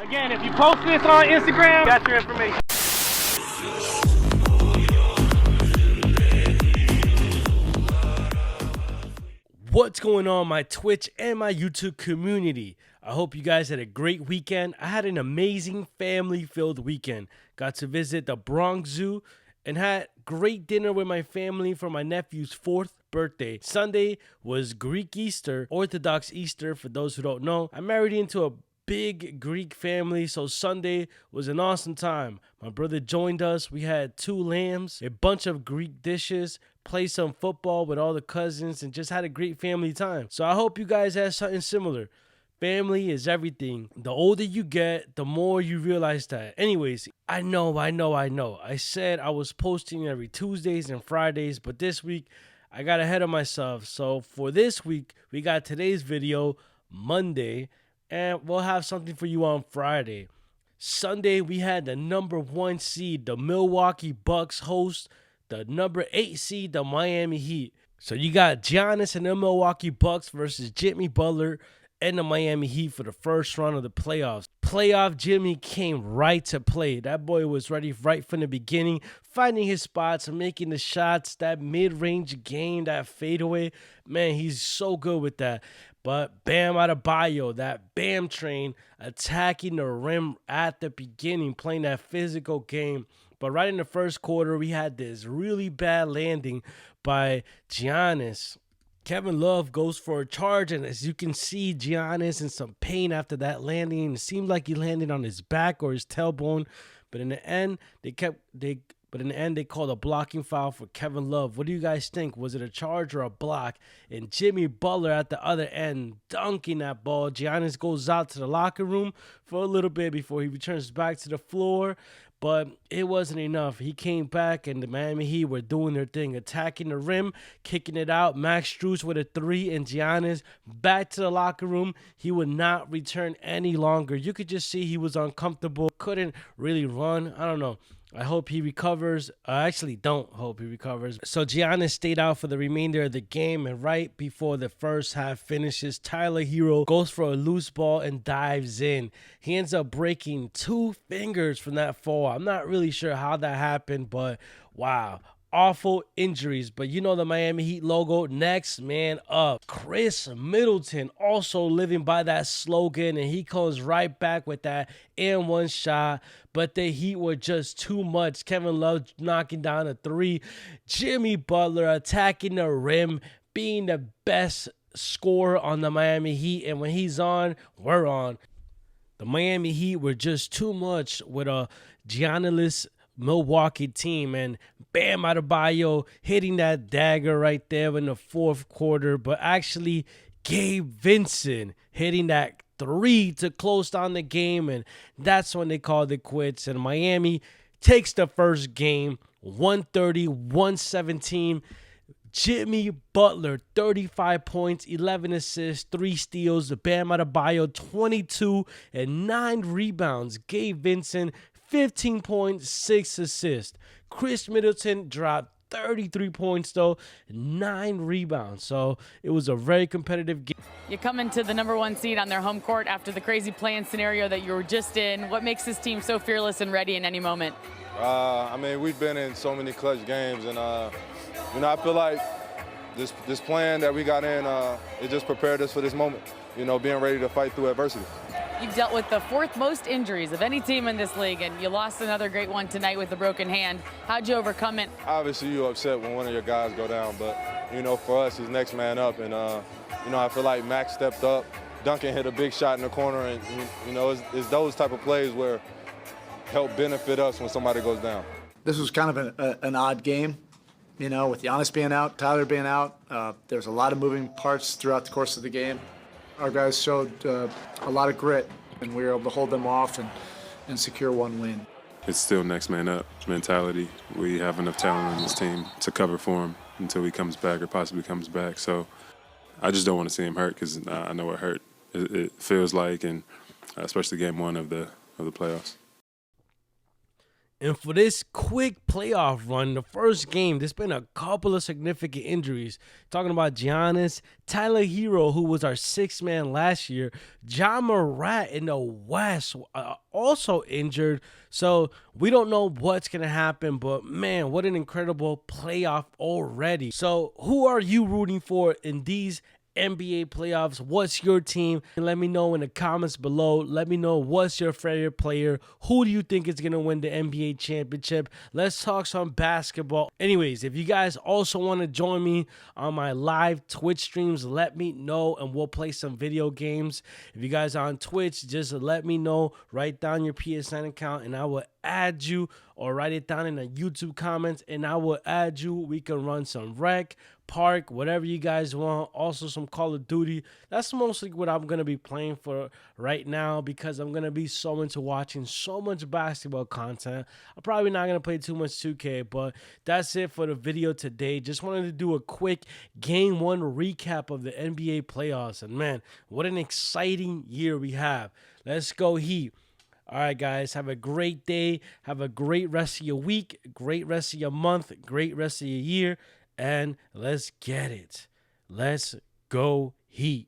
Again, if you post this on Instagram, got your information. What's going on, my Twitch and my YouTube community? I hope you guys had a great weekend. I had an amazing family-filled weekend. Got to visit the Bronx Zoo and had great dinner with my family for my nephew's 4th birthday. Sunday was Greek Easter, Orthodox Easter for those who don't know. I married into a big Greek family, so Sunday was an awesome time. My brother joined us. We had 2 lambs, a bunch of Greek dishes, played some football with all the cousins, and just had a great family time. So I hope you guys had something similar. Family is everything. The older you get, the more you realize that. Anyways, I know. I said I was posting every Tuesdays and Fridays, but this week I got ahead of myself. So for this week, we got today's video Monday, and we'll have something for you on Friday. Sunday, we had the number 1 seed, the Milwaukee Bucks, host the number 8 seed, the Miami Heat. So you got Giannis and the Milwaukee Bucks versus Jimmy Butler and the Miami Heat for the first round of the playoffs. Playoff Jimmy came right to play. That boy was ready right from the beginning, finding his spots and making the shots, that mid-range game, that fadeaway. Man, he's so good with that. But Bam Adebayo, that Bam train, attacking the rim at the beginning, playing that physical game. But right in the first quarter, we had this really bad landing by Giannis. Kevin Love goes for a charge, and as you can see, Giannis in some pain after that landing. It seemed like he landed on his back or his tailbone, but in the end, they called a blocking foul for Kevin Love. What do you guys think? Was it a charge or a block? And Jimmy Butler at the other end dunking that ball. Giannis goes out to the locker room for a little bit before he returns back to the floor. But it wasn't enough. He came back, and the Miami Heat were doing their thing, attacking the rim, kicking it out. Max Strus with a 3, and Giannis back to the locker room. He would not return any longer. You could just see he was uncomfortable, couldn't really run. I don't know. I hope he recovers. I actually don't hope he recovers. So Giannis stayed out for the remainder of the game, and right before the first half finishes, Tyler Hero goes for a loose ball and dives in. He ends up breaking 2 fingers from that fall. I'm not really sure how that happened, but wow. Awful injuries, but you know the Miami Heat logo, next man up. Chris Middleton also living by that slogan, and he comes right back with that and 1 shot, but the Heat were just too much. Kevin Love knocking down a 3. Jimmy Butler attacking the rim, being the best scorer on the Miami Heat, and when he's on, we're on. The Miami Heat were just too much with a Giannis Milwaukee team, and Bam Adebayo hitting that dagger right there in the 4th quarter, but actually Gabe Vincent hitting that 3 to close down the game, and that's when they called it quits, and Miami takes the first game 130-117. Jimmy Butler, 35 points, 11 assists, 3 steals. Bam Adebayo, 22 and 9 rebounds. Gabe Vincent, 15 points, 6 assists. Chris Middleton dropped 33 points, though, 9 rebounds. So it was a very competitive game. You come into the number 1 seed on their home court after the crazy play-in scenario that you were just in. What makes this team so fearless and ready in any moment? I mean, we've been in so many clutch games, and I feel like this plan that we got in, it just prepared us for this moment. Being ready to fight through adversity. You've dealt with the 4th most injuries of any team in this league, and you lost another great one tonight with a broken hand. How'd you overcome it? Obviously, you're upset when one of your guys go down, but, for us, it's next man up. And, I feel like Max stepped up. Duncan hit a big shot in the corner, and, it's those type of plays where help benefit us when somebody goes down. This was kind of an odd game, with Giannis being out, Tyler being out. There's a lot of moving parts throughout the course of the game. Our guys showed a lot of grit, and we were able to hold them off and secure 1 win. It's still next man up mentality. We have enough talent on this team to cover for him until he comes back or possibly comes back. So I just don't want to see him hurt because I know what hurt it feels like, and especially game 1 of the playoffs. And for this quick playoff run, the first game, there's been a couple of significant injuries. Talking about Giannis, Tyler Hero, who was our sixth man last year, John Morant in the West, also injured. So we don't know what's going to happen, but man, what an incredible playoff already. So who are you rooting for in these NBA playoffs? What's your team? And let me know in the comments below. Let me know what's your favorite player. Who do you think is going to win the NBA championship? Let's talk some basketball. Anyways, if you guys also want to join me on my live Twitch streams, let me know and we'll play some video games. If you guys are on Twitch, just let me know. Write down your PSN account and I will add you, or write it down in the YouTube comments and I will add you. We can run some rec, park, whatever you guys want. Also some Call of Duty. That's mostly what I'm going to be playing for right now because I'm going to be so into watching so much basketball content. I'm probably not going to play too much 2K, but that's it for the video today. Just wanted to do a quick game one recap of the NBA playoffs. And man, what an exciting year we have. Let's go Heat. All right, guys, have a great day. Have a great rest of your week, great rest of your month, great rest of your year, and let's get it. Let's go Heat.